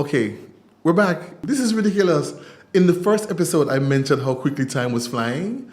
Okay, we're back. This is ridiculous. In the first episode, I mentioned how quickly time was flying.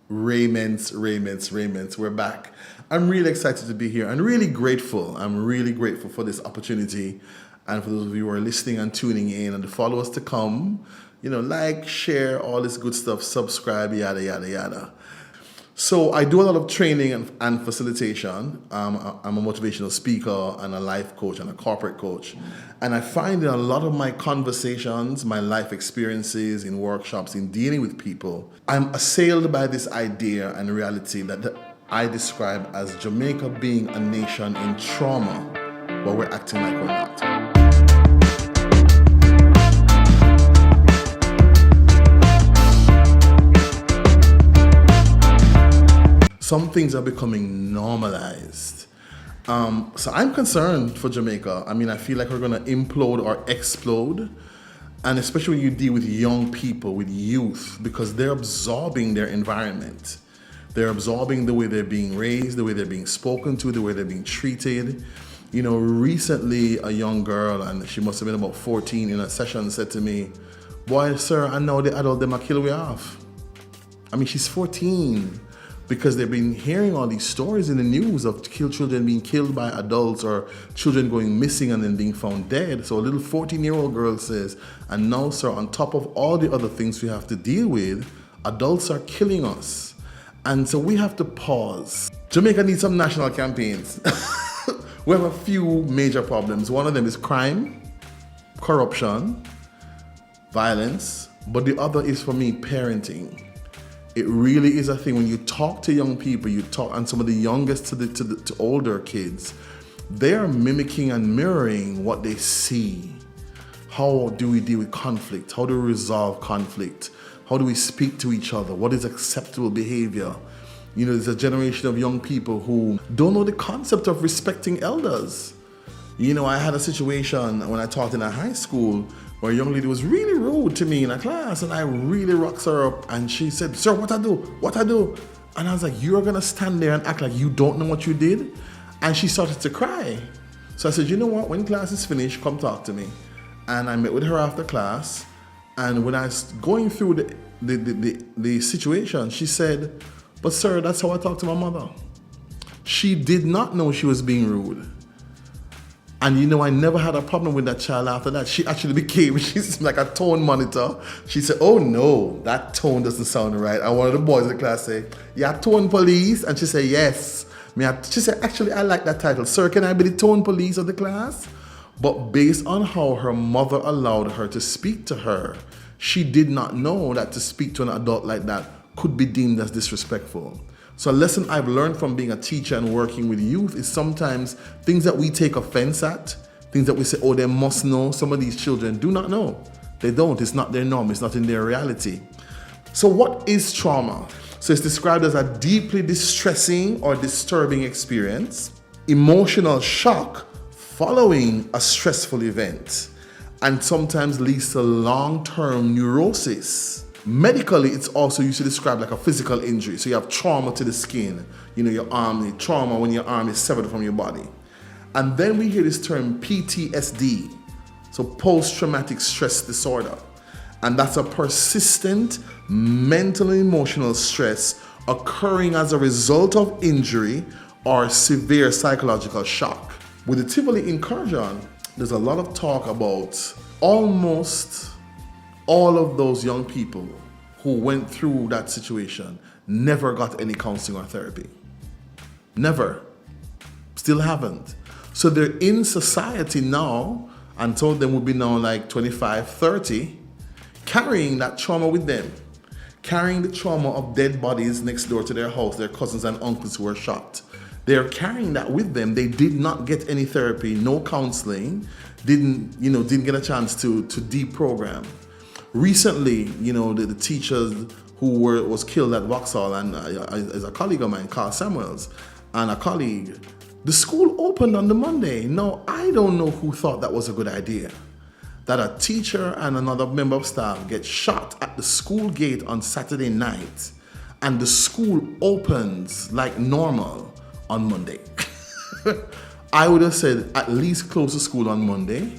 Raymond's. We're back. I'm really excited to be here and really grateful. I'm really grateful for this opportunity. And for those of you who are listening and tuning in and the followers to come, like, share, all this good stuff, subscribe, yada, yada, yada. So I do a lot of training and facilitation. I'm a motivational speaker and a life coach and a corporate coach. And I find in a lot of my conversations, my life experiences in workshops, in dealing with people, I'm assailed by this idea and reality that I describe as Jamaica being a nation in trauma, but we're acting like we're not. Some things are becoming normalized. So I'm concerned for Jamaica. I feel like we're going to implode or explode. And especially when you deal with young people, with youth, because they're absorbing their environment. They're absorbing the way they're being raised, the way they're being spoken to, the way they're being treated. Recently a young girl, and she must have been about 14, in a session said to me, "Boy, sir, I know the adult, them a kill we off." She's 14. Because they've been hearing all these stories in the news of children being killed by adults or children going missing and then being found dead. So a little 14-year-old girl says, "And now, sir, on top of all the other things we have to deal with, adults are killing us." And so we have to pause. Jamaica needs some national campaigns. We have a few major problems. One of them is crime, corruption, violence, but the other is, for me, parenting. It really is a thing. When you talk to young people, and some of the youngest to older kids, they are mimicking and mirroring what they see. How do we deal with conflict? How do we resolve conflict? How do we speak to each other? What is acceptable behavior? There's a generation of young people who don't know the concept of respecting elders. I had a situation when I taught in a high school where a young lady was really rude to me in a class, and I really rocks her up, and she said, "Sir, what I do?" And I was like, "You're gonna stand there and act like you don't know what you did?" And she started to cry. So I said, "You know what, when class is finished, come talk to me." And I met with her after class, and when I was going through the situation, she said, "But sir, that's how I talk to my mother." She did not know she was being rude. And I never had a problem with that child after that. She actually she's like a tone monitor. She said, "Oh no, that tone doesn't sound right." And one of the boys in the class said, "Yeah, tone police?" And she said, "Yes." She said, "Actually, I like that title. Sir, can I be the tone police of the class?" But based on how her mother allowed her to speak to her, she did not know that to speak to an adult like that could be deemed as disrespectful. So a lesson I've learned from being a teacher and working with youth is sometimes things that we take offense at, things that we say, "Oh, they must know." Some of these children do not know. They don't. It's not their norm. It's not in their reality. So what is trauma? So it's described as a deeply distressing or disturbing experience, emotional shock following a stressful event, and sometimes leads to long-term neurosis. Medically, it's also used to describe like a physical injury. So you have trauma to the skin, your arm, the trauma when your arm is severed from your body. And then we hear this term PTSD, so post-traumatic stress disorder. And that's a persistent mental and emotional stress occurring as a result of injury or severe psychological shock. With the Tivoli incursion, there's a lot of talk about almost all of those young people who went through that situation never got any counseling or therapy. Never. Still haven't. So they're in society now, and some of them will be now like 25, 30, carrying that trauma with them. Carrying the trauma of dead bodies next door to their house, their cousins and uncles who were shot. They're carrying that with them. They did not get any therapy, no counseling, didn't get a chance to deprogram. Recently, the teachers who was killed at Vauxhall, and as a colleague of mine, Carl Samuels, and a colleague, the school opened on the Monday. Now, I don't know who thought that was a good idea. That a teacher and another member of staff get shot at the school gate on Saturday night, and the school opens like normal on Monday. I would have said at least close the school on Monday,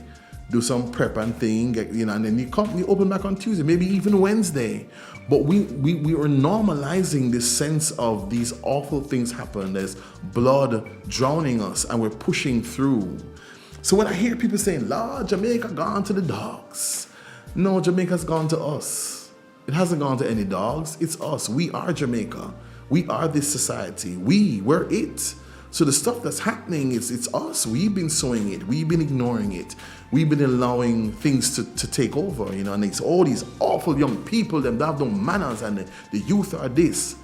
do some prep and thing, and then you open back on Tuesday, maybe even Wednesday. But we are normalizing this sense of these awful things happen. There's blood drowning us, and we're pushing through. So when I hear people saying, Lord, Jamaica gone to the dogs. No, Jamaica's gone to us. It hasn't gone to any dogs. It's us. We are Jamaica. We are this society. We're it. So the stuff that's happening, it's us. We've been sowing it. We've been ignoring it. We've been allowing things to take over, and it's all these awful young people that have no manners, and the youth are this.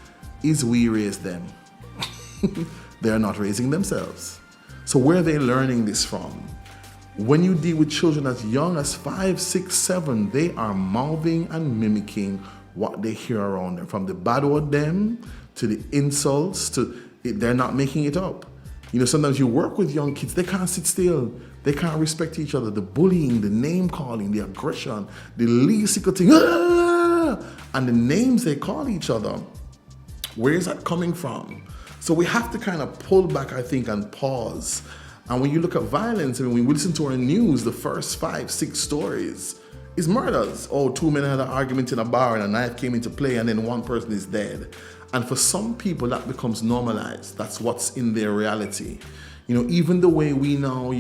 Is we raise them? They're not raising themselves. So where are they learning this from? When you deal with children as young as 5, 6, 7, they are mouthing and mimicking what they hear around them. From the bad word them, to the insults, they're not making it up. Sometimes you work with young kids, they can't sit still. They can't respect each other. The bullying, the name calling, the aggression, the least little thing, and the names they call each other. Where is that coming from? So we have to kind of pull back, I think, and pause. And when you look at violence, when we listen to our news, the first 5, 6 stories is murders. 2 men had an argument in a bar and a knife came into play, and then one person is dead. And for some people, that becomes normalized. That's what's in their reality. Even the way we now,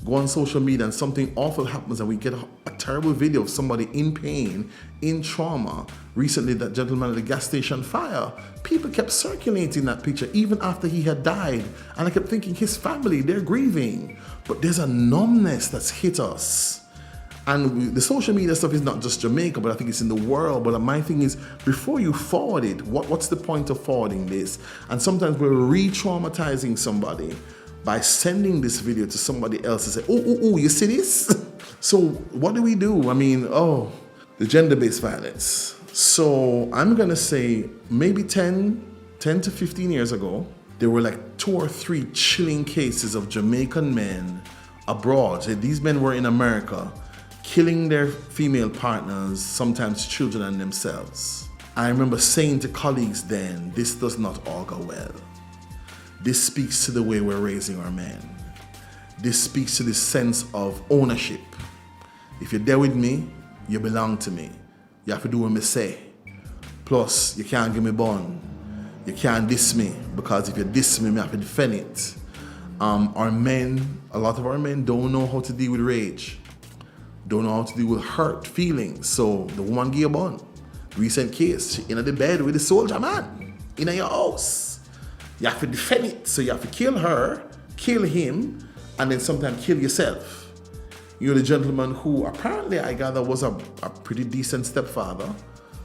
go on social media and something awful happens and we get a terrible video of somebody in pain, in trauma. Recently, that gentleman at the gas station fire, people kept circulating that picture even after he had died. And I kept thinking, his family, they're grieving. But there's a numbness that's hit us. And the social media stuff is not just Jamaica, but I think it's in the world. But my thing is, before you forward it, what's the point of forwarding this? And sometimes we're re-traumatizing somebody by sending this video to somebody else and say, oh, you see this? So what do? The gender-based violence. So I'm going to say maybe 10 to 15 years ago, there were like 2 or 3 chilling cases of Jamaican men abroad. These men were in America, killing their female partners, sometimes children and themselves. I remember saying to colleagues then, this does not all go well. This speaks to the way we're raising our men. This speaks to this sense of ownership. If you're there with me, you belong to me. You have to do what I say. Plus, you can't give me bun. You can't diss me, because if you diss me, I have to defend it. Our men, a lot of our men don't know how to deal with rage. Don't know how to deal with hurt feelings. So the woman gave a bun. Recent case, she in the bed with the soldier man in your house. You have to defend it. So you have to kill her, kill him, and then sometimes kill yourself. The gentleman who apparently I gather was a pretty decent stepfather,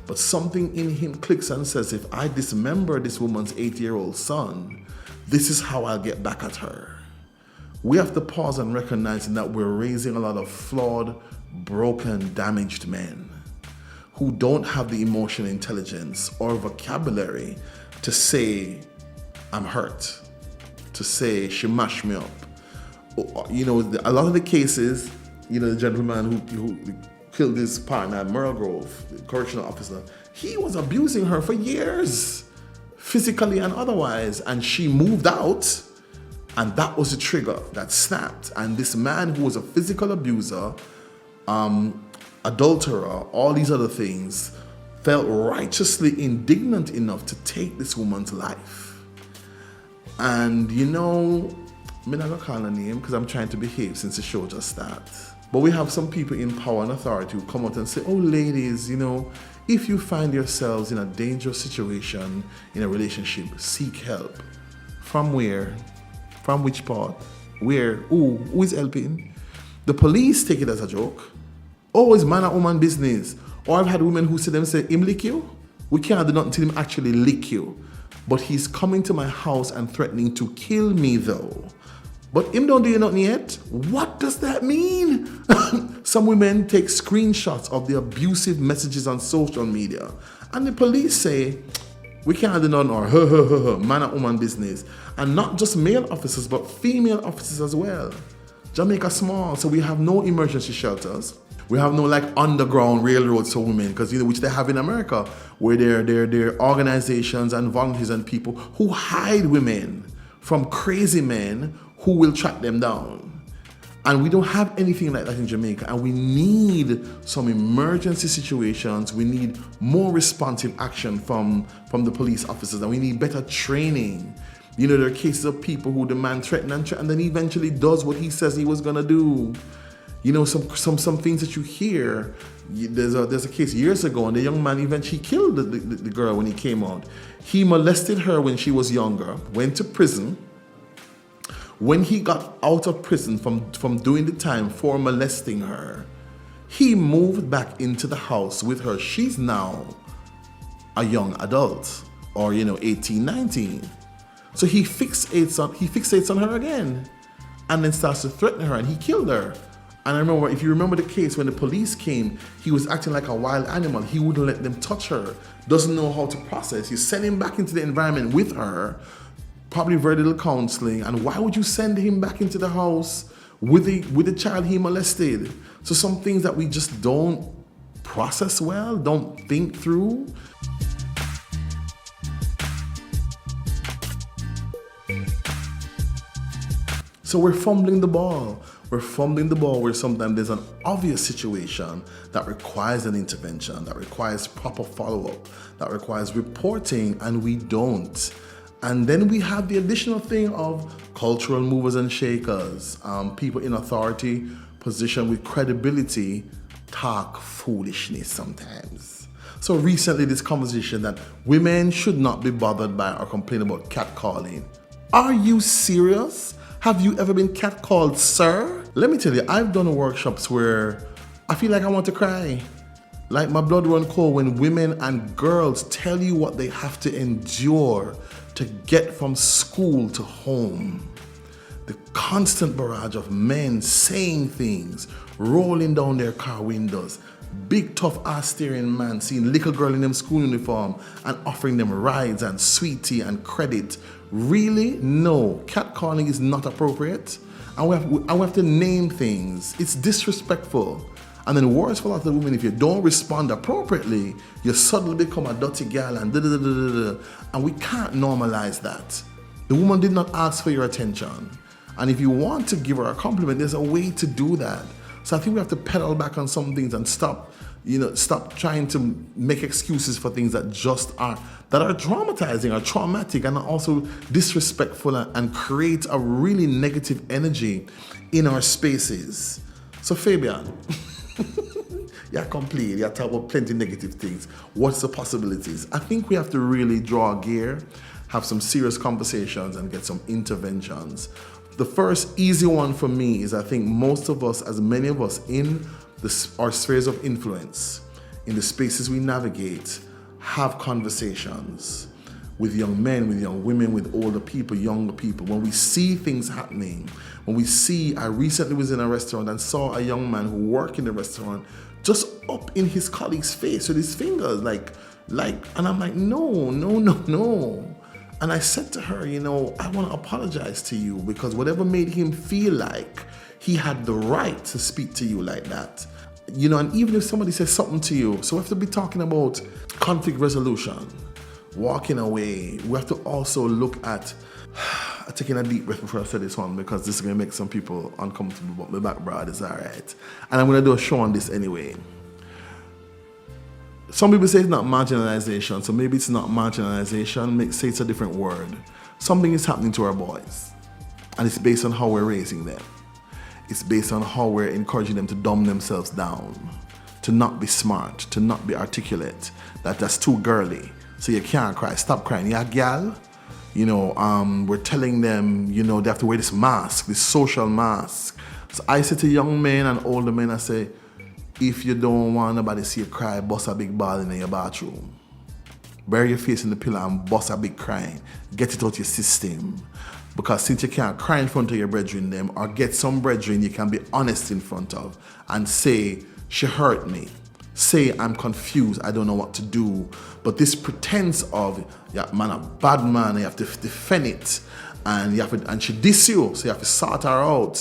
but something in him clicks and says, if I dismember this woman's 8-year-old son, this is how I'll get back at her. We have to pause and recognize that we're raising a lot of flawed, broken, damaged men who don't have the emotional intelligence or vocabulary to say, I'm hurt, to say, she mashed me up. A lot of the cases, the gentleman who killed his partner at Merle Grove, the correctional officer, he was abusing her for years, physically and otherwise, and she moved out. And that was the trigger that snapped. And this man who was a physical abuser, adulterer, all these other things, felt righteously indignant enough to take this woman's life. And I'm not going to call her name because I'm trying to behave since the show just started. But we have some people in power and authority who come out and say, oh, ladies, if you find yourselves in a dangerous situation in a relationship, seek help. From where? From which part? Where? Who is helping? The police take it as a joke. Oh, it's man and woman business. Or I've had women who say, him lick you? We can't do nothing till him actually lick you. But he's coming to my house and threatening to kill me though. But him don't do nothing yet? What does that mean? Some women take screenshots of the abusive messages on social media. And the police say, we can't do nothing, or man and woman business. And not just male officers, but female officers as well. Jamaica small, so we have no emergency shelters. We have no underground railroads for women, because which they have in America, where there are organizations and volunteers and people who hide women from crazy men who will track them down. And we don't have anything like that in Jamaica. And we need some emergency situations. We need more responsive action from the police officers. And we need better training. You know, there are cases of people who the man threaten and then he eventually does what he says he was going to do. You know, some things that you hear. There's a case years ago, and the young man eventually killed the girl when he came out. He molested her when she was younger, went to prison. When he got out of prison from doing the time for molesting her, he moved back into the house with her. She's now a young adult, or 18, 19. So he fixates on her again, and then starts to threaten her, and he killed her. And I remember, if you remember the case, when the police came, he was acting like a wild animal. He wouldn't let them touch her, doesn't know how to process. You send him back into the environment with her, probably very little counseling. And why would you send him back into the house with the child he molested? So some things that we just don't process well, don't think through. So we're fumbling the ball. We're fumbling the ball where sometimes there's an obvious situation that requires an intervention, that requires proper follow-up, that requires reporting, and we don't. And then we have the additional thing of cultural movers and shakers, people in authority, position with credibility, talk foolishness sometimes. So recently this conversation that women should not be bothered by or complain about catcalling. Are you serious? Have you ever been catcalled, sir? Let me tell you, I've done workshops where I feel like I want to cry. Like my blood run cold when women and girls tell you what they have to endure to get from school to home. The constant barrage of men saying things, rolling down their car windows, big tough ass steering man seeing little girl in them school uniform and offering them rides and sweetie and credit. Really? No, catcalling is not appropriate. And we have to name things. It's disrespectful. And then worse for a lot of women, if you don't respond appropriately, you suddenly become a dirty gal and da-da-da-da-da-da. And we can't normalize that. The woman did not ask for your attention. And if you want to give her a compliment, there's a way to do that. So I think we have to pedal back on some things and stop trying to make excuses for things that are traumatizing or traumatic and are also disrespectful and create a really negative energy in our spaces. So Fabian, you're complete. You're talking about plenty of negative things. What's the possibilities? I think we have to really draw a gear, have some serious conversations and get some interventions. The first easy one for me is I think most of us, as many of us in our spheres of influence, in the spaces we navigate, have conversations with young men, with young women, with older people, younger people. When we see things happening, I recently was in a restaurant and saw a young man who worked in the restaurant just up in his colleague's face with his fingers, and I'm like, no. And I said to her, I want to apologize to you because whatever made him feel like he had the right to speak to you like that. And even if somebody says something to you, so we have to be talking about conflict resolution, walking away. We have to also look at, taking a deep breath before I say this one because this is going to make some people uncomfortable, but my back broad is all right. And I'm going to do a show on this anyway. Some people say it's not marginalization, so maybe it's not marginalization, say it's a different word. Something is happening to our boys, and it's based on how we're raising them. It's based on how we're encouraging them to dumb themselves down, to not be smart, to not be articulate, that's too girly, so you can't cry, stop crying, yeah, gal? We're telling them, they have to wear this mask, this social mask. So I say to young men and older men, I say, if you don't want nobody to see you cry, bust a big ball in your bathroom. Bury your face in the pillow and bust a big crying. Get it out your system. Because since you can't cry in front of your brethren them or get some brethren you can be honest in front of and say, she hurt me. Say, I'm confused, I don't know what to do. But this pretense of, yeah, man, a bad man, you have to defend it. And she diss you, so you have to sort her out.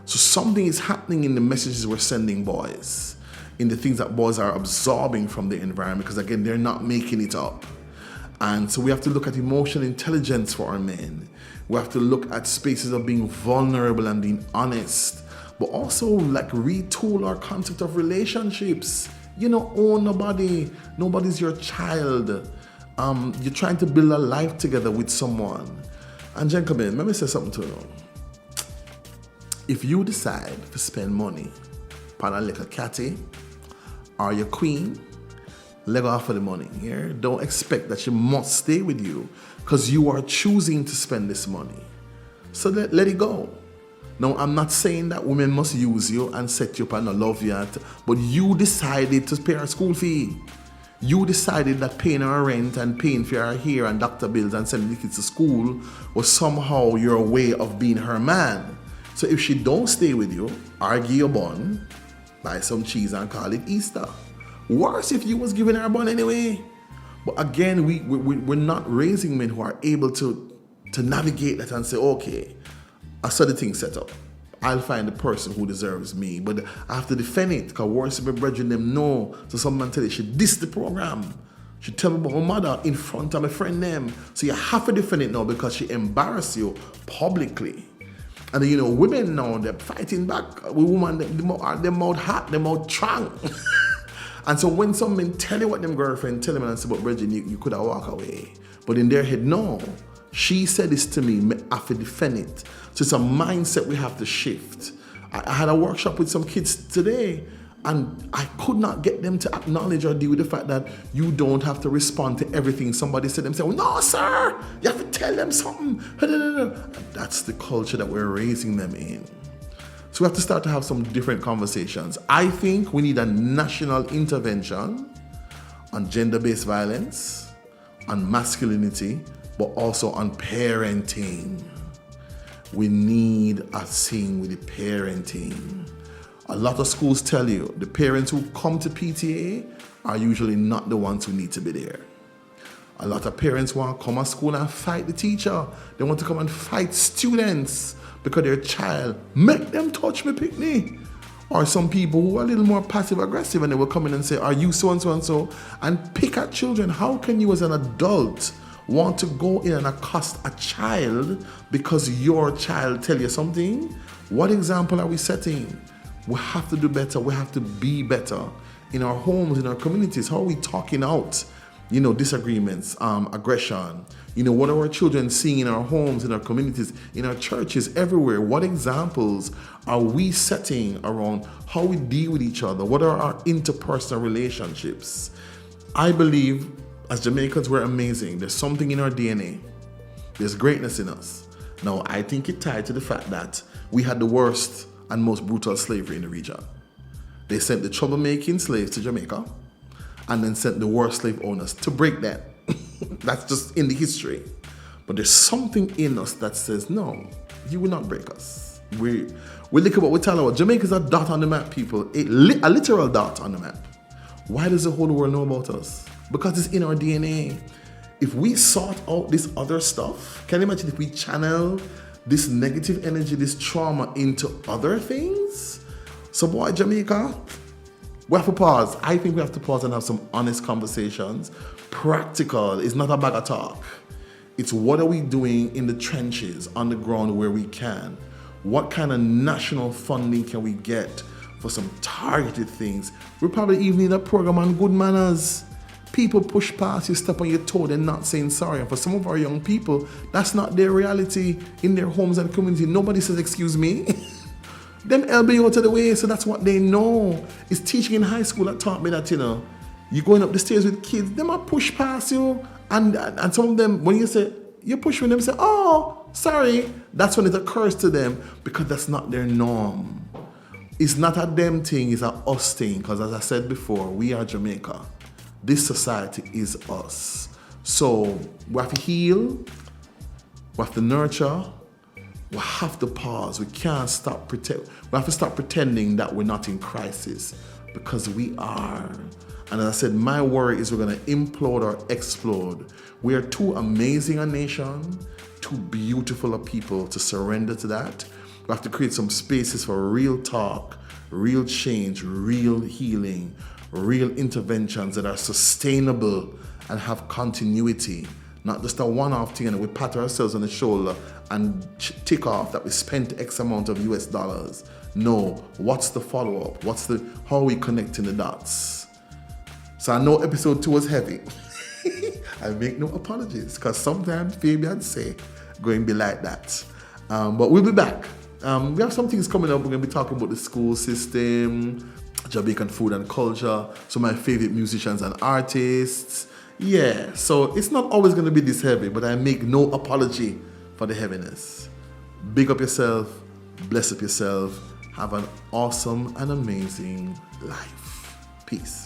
So something is happening in the messages we're sending boys, in the things that boys are absorbing from the environment, because again, they're not making it up. And so we have to look at emotional intelligence for our men. We have to look at spaces of being vulnerable and being honest, but also like retool our concept of relationships. You don't own nobody. Nobody's your child. You're trying to build a life together with someone. And gentlemen, let me say something to you. If you decide to spend money on a little catty or your queen, let go for the money here. Don't expect that she must stay with you because you are choosing to spend this money. So let it go. Now, I'm not saying that women must use you and set you up and not love you, but you decided to pay her school fee. You decided that paying her rent and paying for her hair and doctor bills and sending the kids to school was somehow your way of being her man. So if she don't stay with you, argue your bun, buy some cheese and call it Easter. Worse if you was giving her a bun anyway. But again, we're not raising men who are able to navigate that and say, okay, I saw the thing set up. I'll find the person who deserves me. But I have to defend it because worse if my brethren them know. So some man tell you, she dissed the program. She tell me about my mother in front of my friend them. So you have to defend it now because she embarrassed you publicly. And then, you know, women now, they're fighting back with women, their mouth hot, their mouth strong. And so when some men tell you what them girlfriend tell them and say, but Bridget, you could have walked away. But in their head, no. She said this to me, I have to defend it. So it's a mindset we have to shift. I had a workshop with some kids today, and I could not get them to acknowledge or deal with the fact that you don't have to respond to everything somebody said. Them say, well, no, sir, you have to tell them something. That's the culture that we're raising them in. So we have to start to have some different conversations. I think we need a national intervention on gender-based violence, on masculinity, but also on parenting. We need a thing with the parenting. A lot of schools tell you the parents who come to PTA are usually not the ones who need to be there. A lot of parents want to come to school and fight the teacher. They want to come and fight students because their child make them touch me picnic. Or some people who are a little more passive aggressive and they will come in and say, are you so and so and so? And pick at children. How can you as an adult want to go in and accost a child because your child tell you something? What example are we setting? We have to do better. We have to be better in our homes, in our communities. How are we talking out, disagreements, aggression? What are our children seeing in our homes, in our communities, in our churches, everywhere? What examples are we setting around how we deal with each other? What are our interpersonal relationships? I believe as Jamaicans, we're amazing. There's something in our DNA. There's greatness in us. Now, I think it tied to the fact that we had the worst and most brutal slavery in the region. They sent the troublemaking slaves to Jamaica and then sent the worst slave owners to break that. That's just in the history. But there's something in us that says, no, you will not break us. We look at what we tell about. Jamaica's a dot on the map, people. A literal dot on the map. Why does the whole world know about us? Because it's in our DNA. If we sort out this other stuff, can you imagine if we channel this negative energy, this trauma into other things? So boy, Jamaica, we have to pause. I think we have to pause and have some honest conversations. Practical. It's not a bag of talk. It's what are we doing in the trenches, on the ground where we can? What kind of national funding can we get for some targeted things? We probably even need a program on good manners. People push past you, step on your toe, they're not saying sorry. And for some of our young people, that's not their reality in their homes and community. Nobody says, excuse me. Them LBO to the way, so that's what they know. It's teaching in high school that taught me that, you're going up the stairs with kids, they might push past you. And some of them, when you say, you push with them, say, oh, sorry. That's when it occurs to them because that's not their norm. It's not a them thing, it's a us thing. Because as I said before, we are Jamaica. This society is us. So we have to heal, we have to nurture, we have to pause. We can't stop pretend. We have to stop pretending that we're not in crisis because we are. And as I said, my worry is we're going to implode or explode. We are too amazing a nation, too beautiful a people to surrender to that. We have to create some spaces for real talk, real change, real healing, real interventions that are sustainable and have continuity, not just a one-off thing and we pat ourselves on the shoulder and tick off that we spent X amount of US dollars. No, what's the follow-up? How are we connecting the dots? So I know episode 2 was heavy. I make no apologies, because sometimes Fabian Seh going to be like that. But we'll be back. We have some things coming up. We're going to be talking about the school system, Jamaican food and culture, some of my favorite musicians and artists. Yeah, so it's not always going to be this heavy, but I make no apology for the heaviness. Big up yourself, bless up yourself, have an awesome and amazing life. Peace.